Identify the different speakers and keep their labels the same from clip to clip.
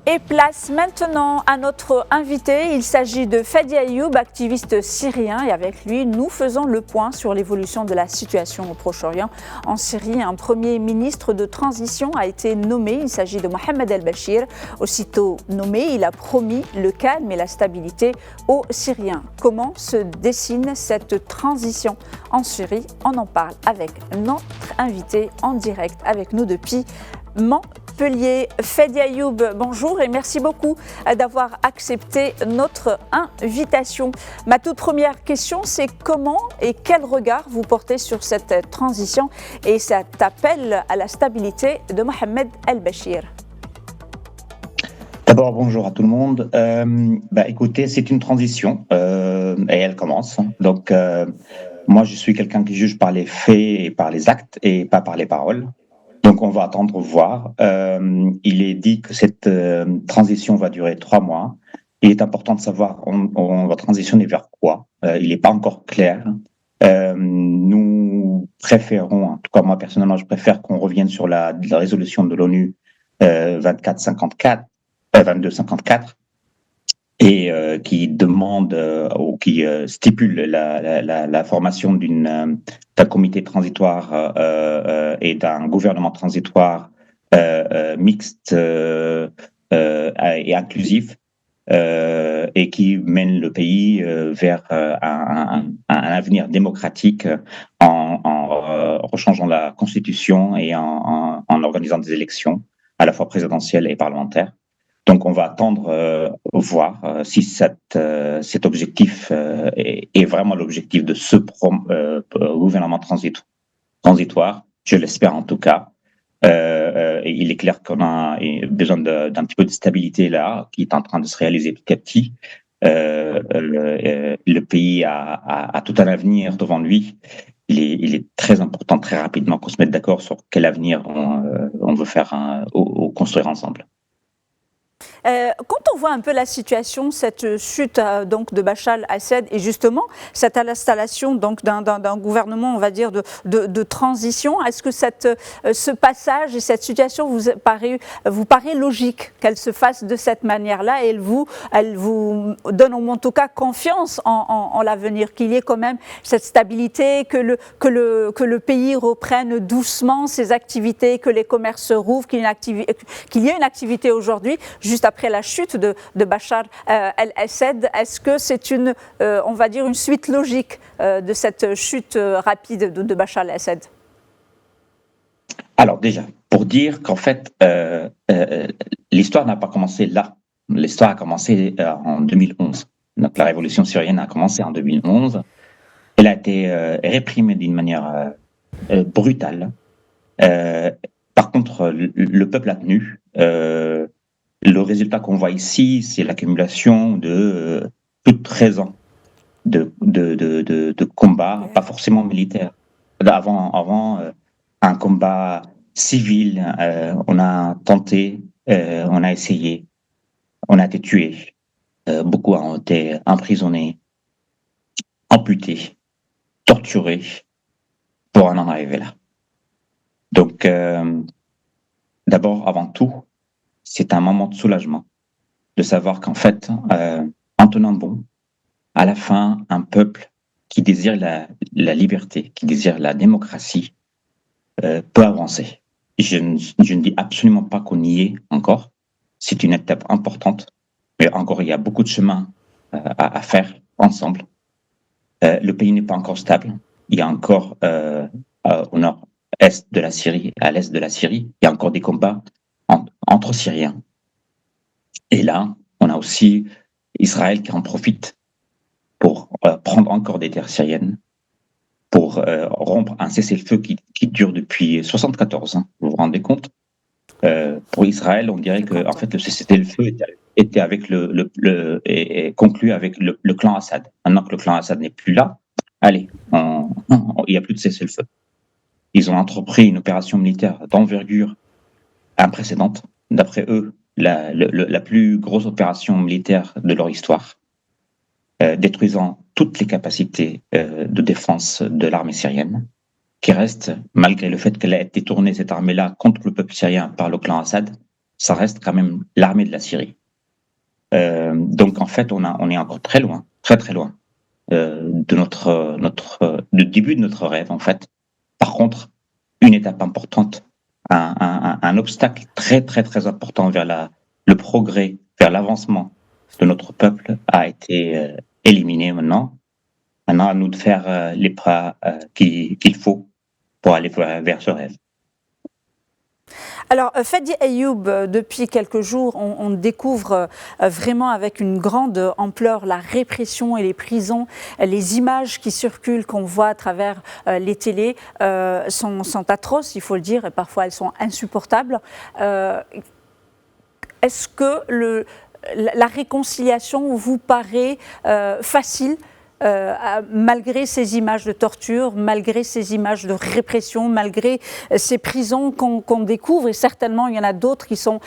Speaker 1: Et place maintenant à notre invité. Il s'agit de Fadi Ayoub, activiste syrien. Et avec lui, nous faisons le point sur l'évolution de la situation au Proche-Orient. En Syrie, un premier ministre de transition a été nommé. Il s'agit de Mohamed El-Bachir. Aussitôt nommé, il a promis le calme et la stabilité aux Syriens. Comment se dessine cette transition en Syrie? On en parle avec notre invité en direct avec nous depuis Montpellier. Fadi Ayoub, bonjour et merci beaucoup d'avoir accepté notre invitation. Ma toute première question, c'est comment et quel regard vous portez sur cette transition et cet appel à la stabilité de Mohamed El-Bachir?
Speaker 2: D'abord, bonjour à tout le monde. Écoutez, c'est une transition et elle commence. Donc, moi, je suis quelqu'un qui juge par les faits et par les actes et pas par les paroles. Donc, on va attendre voir. Il est dit que cette transition va durer 3 mois. Il est important de savoir on va transitionner vers quoi. Il n'est pas encore clair. Nous préférons, en tout cas moi personnellement, je préfère qu'on revienne sur la résolution de l'ONU 2254 et qui demande ou qui stipule la formation d'un comité transitoire et d'un gouvernement transitoire mixte et inclusif et qui mène le pays vers un avenir démocratique en rechangeant la constitution et en organisant des élections à la fois présidentielles et parlementaires. Donc, on va attendre voir si cet objectif est vraiment l'objectif de ce gouvernement transitoire. Je l'espère en tout cas. Et il est clair qu'on a besoin d'un petit peu de stabilité là, qui est en train de se réaliser petit à petit. Le pays a tout un avenir devant lui. Il est très important, très rapidement, qu'on se mette d'accord sur quel avenir on veut faire ou construire ensemble.
Speaker 1: Quand on voit un peu la situation, cette chute donc de Bachar el-Assad et justement cette installation donc d'un gouvernement, on va dire de transition, est-ce que ce passage et cette situation vous paraît logique qu'elle se fasse de cette manière-là et elle vous donne en tout cas confiance en l'avenir, qu'il y ait quand même cette stabilité, que le pays reprenne doucement ses activités, que les commerces rouvrent, qu'il y ait une activité aujourd'hui juste après la chute de Bachar el-Assad? Est-ce que c'est on va dire, une suite logique de cette chute rapide de Bachar el-Assad?
Speaker 2: Alors déjà, pour dire qu'en fait, l'histoire n'a pas commencé là. L'histoire a commencé en 2011. Donc la révolution syrienne a commencé en 2011. Elle a été réprimée d'une manière brutale. Par contre, le peuple a tenu. Le résultat qu'on voit ici, c'est l'accumulation de plus de 13 ans de combats, pas forcément militaires. Avant un combat civil, on a tenté, on a essayé, on a été tués, beaucoup ont été emprisonnés, amputés, torturés pour en arriver là. Donc, d'abord, avant tout, c'est un moment de soulagement de savoir qu'en fait, en tenant bon, à la fin, un peuple qui désire la liberté, qui désire la démocratie, peut avancer. Je ne dis absolument pas qu'on y est encore. C'est une étape importante, mais encore, il y a beaucoup de chemin à faire ensemble. Le pays n'est pas encore stable. Il y a encore, au nord-est de la Syrie, à l'est de la Syrie, il y a encore des combats entre Syriens. Et là, on a aussi Israël qui en profite pour prendre encore des terres syriennes, pour rompre un cessez-le-feu qui dure depuis 1974. Vous vous rendez compte? Pour Israël, on dirait que en fait, le cessez-le-feu était avec conclu avec le clan Assad. Maintenant que le clan Assad n'est plus là, allez, il n'y a plus de cessez-le-feu. Ils ont entrepris une opération militaire d'envergure imprécédente, d'après eux, la plus grosse opération militaire de leur histoire, détruisant toutes les capacités de défense de l'armée syrienne, qui reste, malgré le fait qu'elle ait été tournée, cette armée-là, contre le peuple syrien par le clan Assad, ça reste quand même l'armée de la Syrie. Donc en fait, on est encore très loin, très très loin de du début de notre rêve en fait. Par contre, une étape importante, un obstacle très très très important vers le progrès, vers l'avancement de notre peuple a été éliminé maintenant. Maintenant, à nous de faire les pas qu'il faut pour aller vers ce rêve.
Speaker 1: Alors, Fadi Ayoub, depuis quelques jours, on découvre vraiment avec une grande ampleur la répression et les prisons. Les images qui circulent, qu'on voit à travers les télés, sont atroces, il faut le dire, et parfois elles sont insupportables. Est-ce que la réconciliation vous paraît facile malgré ces images de torture, malgré ces images de répression, malgré ces prisons qu'on découvre, et certainement il y en a d'autres qui sont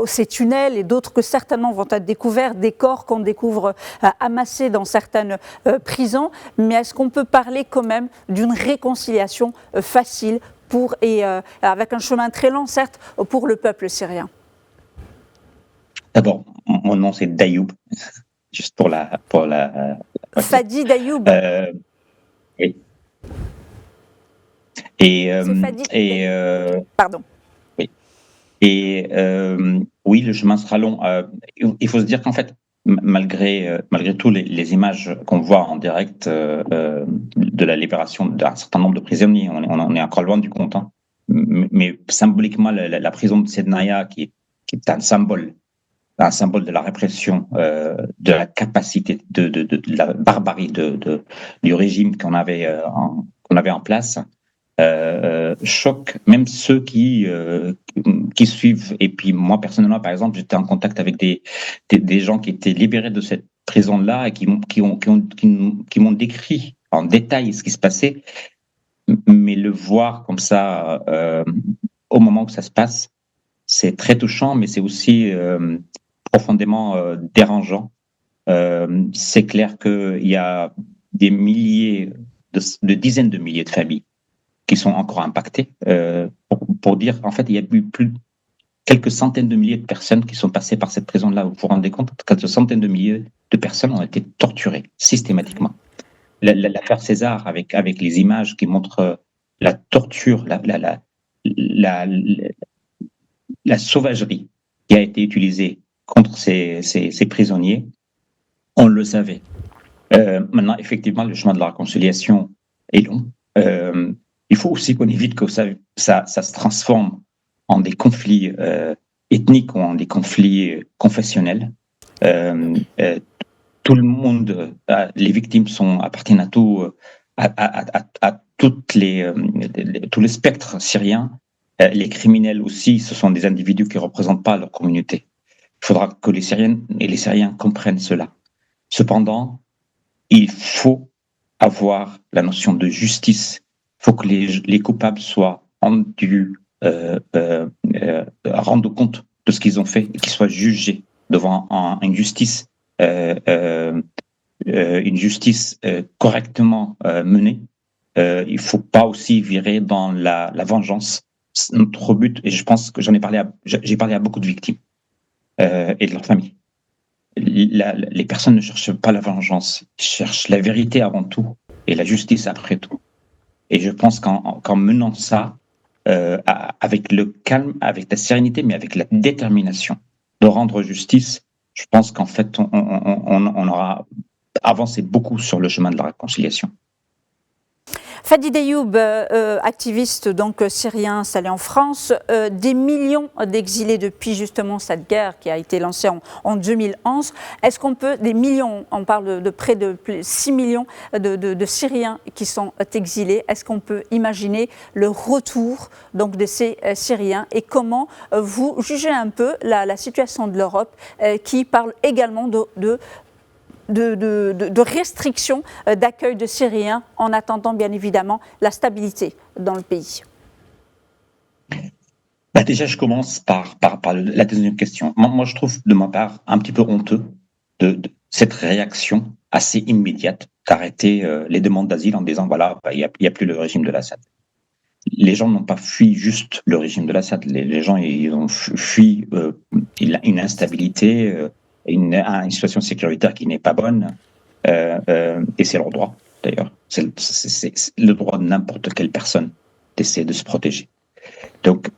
Speaker 1: ces tunnels et d'autres que certainement vont être découverts, des corps qu'on découvre amassés dans certaines prisons, mais est-ce qu'on peut parler quand même d'une réconciliation facile avec un chemin très long certes pour le peuple syrien?
Speaker 2: D'abord, mon nom c'est Dayoub, juste pour la
Speaker 1: Fadi Dayoub.
Speaker 2: Oui.
Speaker 1: Pardon.
Speaker 2: Oui. Oui, le chemin sera long. Il faut se dire qu'en fait, malgré tout les images qu'on voit en direct de la libération d'un certain nombre de prisonniers, on est encore loin du compte. Hein. Mais symboliquement, la prison de Sednaya, qui est un symbole de la répression, de la capacité, de la barbarie du régime qu'on avait en place, choque même ceux qui suivent. Et puis moi personnellement, par exemple, j'étais en contact avec des gens qui étaient libérés de cette prison-là et qui m'ont décrit en détail ce qui se passait. Mais le voir comme ça au moment où ça se passe, c'est très touchant, mais c'est aussi profondément dérangeant. C'est clair qu'il y a des milliers, de dizaines de milliers de familles qui sont encore impactées. Pour dire, en fait, il y a eu quelques centaines de milliers de personnes qui sont passées par cette prison-là. Vous vous rendez compte? Quelques centaines de milliers de personnes ont été torturées systématiquement. L'affaire César, avec les images qui montrent la torture, la sauvagerie qui a été utilisée contre ces prisonniers, on le savait. Maintenant, effectivement, le chemin de la réconciliation est long. Il faut aussi qu'on évite que ça se transforme en des conflits ethniques ou en des conflits confessionnels. Tout le monde, les victimes appartiennent à tous les spectres syriens. Les criminels aussi, ce sont des individus qui ne représentent pas leur communauté. Il faudra que les Syriennes et les Syriens comprennent cela. Cependant, il faut avoir la notion de justice. Il faut que les coupables soient rendus compte de ce qu'ils ont fait et qu'ils soient jugés devant une justice correctement menée. Il ne faut pas aussi virer dans la vengeance. Notre but, et je pense que j'ai parlé à beaucoup de victimes et de leurs familles. Les personnes ne cherchent pas la vengeance, ils cherchent la vérité avant tout et la justice après tout. Et je pense qu'en menant ça avec le calme, avec la sérénité, mais avec la détermination de rendre justice, je pense qu'en fait, on aura avancé beaucoup sur le chemin de la réconciliation.
Speaker 1: Fadi Dayoub, activiste donc syrien installé en France, des millions d'exilés depuis justement cette guerre qui a été lancée en 2011. Est-ce qu'on peut, des millions, on parle de près de 6 millions de Syriens qui sont exilés, est-ce qu'on peut imaginer le retour donc de ces Syriens et comment vous jugez un peu la situation de l'Europe qui parle également de restrictions d'accueil de Syriens en attendant bien évidemment la stabilité dans le pays?
Speaker 2: Déjà, je commence par la deuxième question. Moi, je trouve de ma part un petit peu honteux de cette réaction assez immédiate d'arrêter les demandes d'asile en disant voilà, il n'y a plus le régime de l'Assad. les gens n'ont pas fui juste le régime de l'Assad. Les gens, ils ont fui une instabilité, une situation sécuritaire qui n'est pas bonne, et c'est leur droit, d'ailleurs. C'est le droit de n'importe quelle personne d'essayer de se protéger. Donc,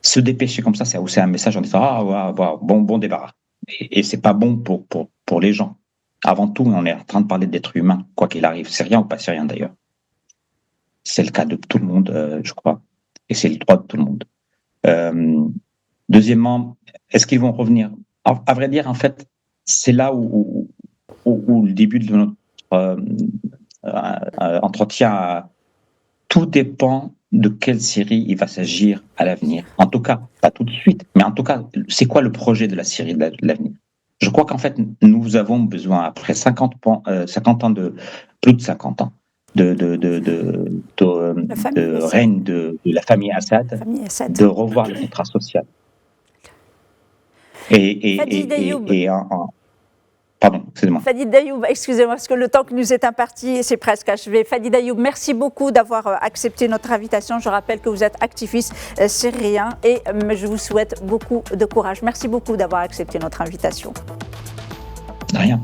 Speaker 2: se dépêcher comme ça, c'est aussi un message en disant bon débarras. Et c'est pas bon pour les gens. Avant tout, on est en train de parler d'êtres humains, quoi qu'il arrive, syrien ou pas syrien d'ailleurs. C'est le cas de tout le monde, je crois, et c'est le droit de tout le monde. Deuxièmement, est-ce qu'ils vont revenir? À vrai dire, en fait, c'est là où le début de notre entretien, tout dépend de quelle Syrie il va s'agir à l'avenir. En tout cas, pas tout de suite, mais en tout cas, c'est quoi le projet de la Syrie de l'avenir? Je crois qu'en fait, nous avons besoin, après 50 ans plus de 50 ans, de règne de la famille Assad, de revoir le contrat social. Pardon, excusez-moi.
Speaker 1: Fadi Dayoub, excusez-moi, parce que le temps que nous est imparti, c'est presque achevé. Fadi Dayoub, merci beaucoup d'avoir accepté notre invitation. Je rappelle que vous êtes activiste syrien et je vous souhaite beaucoup de courage. Merci beaucoup d'avoir accepté notre invitation.
Speaker 2: De rien.